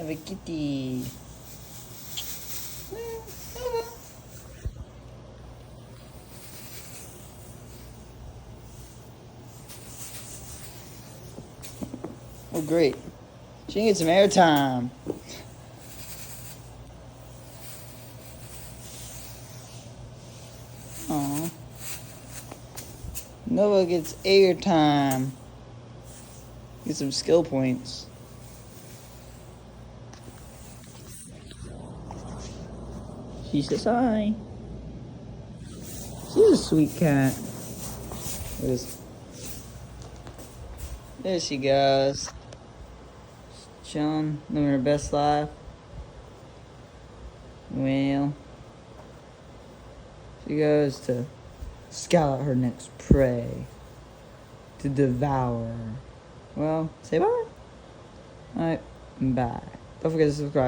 have a kitty. Oh, great. She can get some airtime. Aw. Nova gets airtime. Get some skill points. She says hi. She's a sweet cat. There she goes. Chilling, living her best life. Well, she goes to scout out her next prey to devour. Well, say bye. Alright, bye. Don't forget to subscribe.